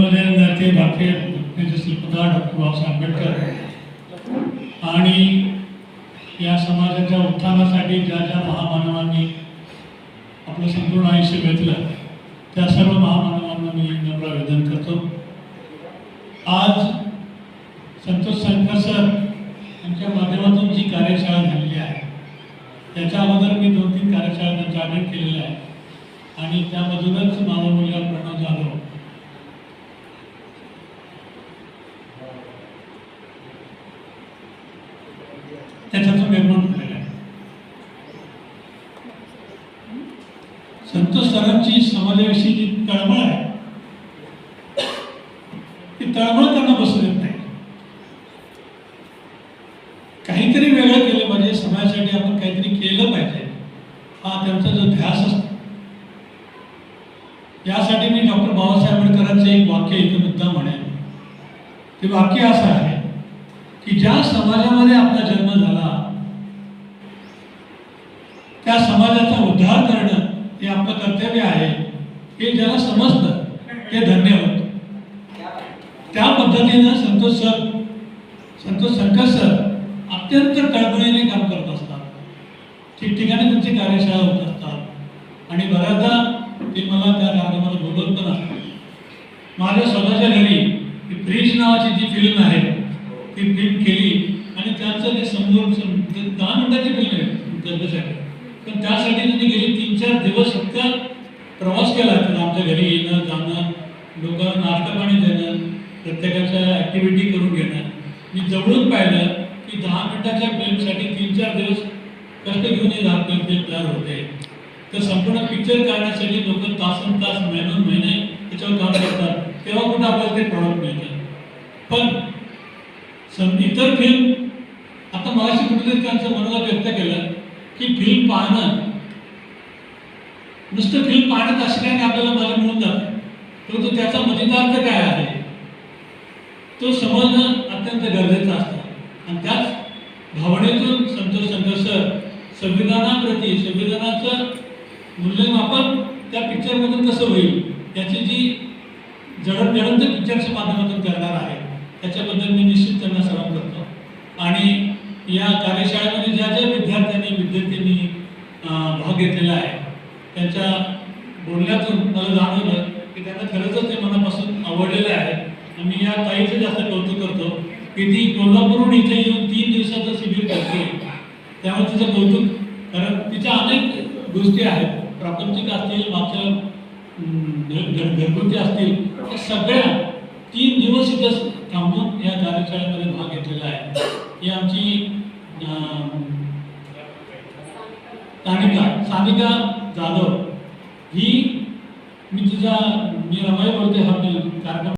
नेते भारतीय घटनेचे शिल्पकार डॉक्टर बाबासाहेब आंबेडकर आणि या समाजाच्या उत्थानासाठी ज्या ज्या महामानवांनी आपलं संपूर्ण आयुष्य घेतलं त्या सर्व महामानवांना मी नम्र आवेदन करतो। आज संतोष संकर सर यांच्या माध्यमातून जी कार्यशाळा झालेली आहे त्याच्या अगोदर मी 2-3 कार्यशाळांचं आयोजन केलेलं आहे आणि त्यामधूनच माझा मुलगा प्रणव जाधव त्याच्यातून निर्माण झालेला आहे। संतोष सरांची समाजाविषयी जी तळमळ आहे ती तळमळ त्यांना बसू देत नाही। काहीतरी वेगळं केलं पाहिजे, समाजासाठी आपण काहीतरी केलं पाहिजे हा त्यांचा जो ध्यास असतो। यासाठी मी डॉक्टर बाबासाहेब आंबेडकरांचं एक वाक्य इथं मुद्दा म्हणेन। ते वाक्य असं आहे की ज्या समाजामध्ये आपला जन्म झाला त्या समाजाचा उद्धार करणं हे आपलं कर्तव्य आहे, हे ज्याला समजतं ते धन्य होतं। त्या पद्धतीनं संतोष संकर सर अत्यंत तळमळीने काम करत असतात। ठिकठिकाणी त्यांची कार्यशाळा होत असतात आणि बऱ्याचदा ते मला त्या कार्यक्रमाला बोलवत पण असतात। माझ्या स्वतःच्या घरी ब्रिज नावाची जी फिल्म आहे ती फिल्म केली आणि त्यांचं ते समोर 10 मिनिटाची फिल्म आहे त्यांच्यासाठी, पण त्यासाठी त्यांनी गेली 3-4 दिवस इतका प्रवास केला तर आमच्या घरी येणं जाणं, लोकांना नाश्ता पाणी देणं, प्रत्येकाच्या ॲक्टिव्हिटी करून घेणं। मी जवळून पाहिलं की 10 मिनिटाच्या फिल्मसाठी 3-4 दिवस कष्ट घेऊन हे फिल्म तयार होते। तर संपूर्ण पिक्चर काढण्यासाठी लोक तासन-तास महिने त्याच्यावर काम करतात, तेव्हा कुठं आपल्याला ते प्रॉडक्ट मिळतं। पण इतर फिल्म आता मगाशी कुठेतरी त्यांचं मनोगत व्यक्त केलं की फिल्म पाहणं नुसतं फिल्म पाहण्यात असे काही आपल्याला मला मिळून जातं, परंतु त्याचा मतितार्थ काय आहे तो समजणं अत्यंत गरजेचं असतं। आणि त्याच भावनेतून संतोष संकर सर संविधानाप्रती संविधानाचं मूल्यमापन त्या पिक्चरमधून कसं होईल याची जी जडत पिक्चरच्या माध्यमातून करणार आहे त्याच्याबद्दल मी निश्चित त्यांना सलाम करतो। आणि या कार्यशाळेमध्ये ज्या ज्या विद्यार्थ्यांनी भाग घेतलेला आहे त्यांच्या बोलण्यातून मला जाणवलं की त्यांना खरंच ते मनापासून आवडलेलं आहे। आणि या ताईचं जास्त कौतुक करतो की ती कोल्हापूरहून इथे येऊन 3 दिवसाचं शिबिर करते, त्यामुळे तिचं कौतुक। कारण तिच्या अनेक गोष्टी आहेत, प्रापंचिक असतील, मागच्या घरगुती असतील, त्या सगळ्या 3 दिवस इथं थांबून या कार्यशाळेमध्ये भाग घेतलेला आहे। ही आमची सानिका जाधव ही मी रमाई बोलते हा कार्यक्रम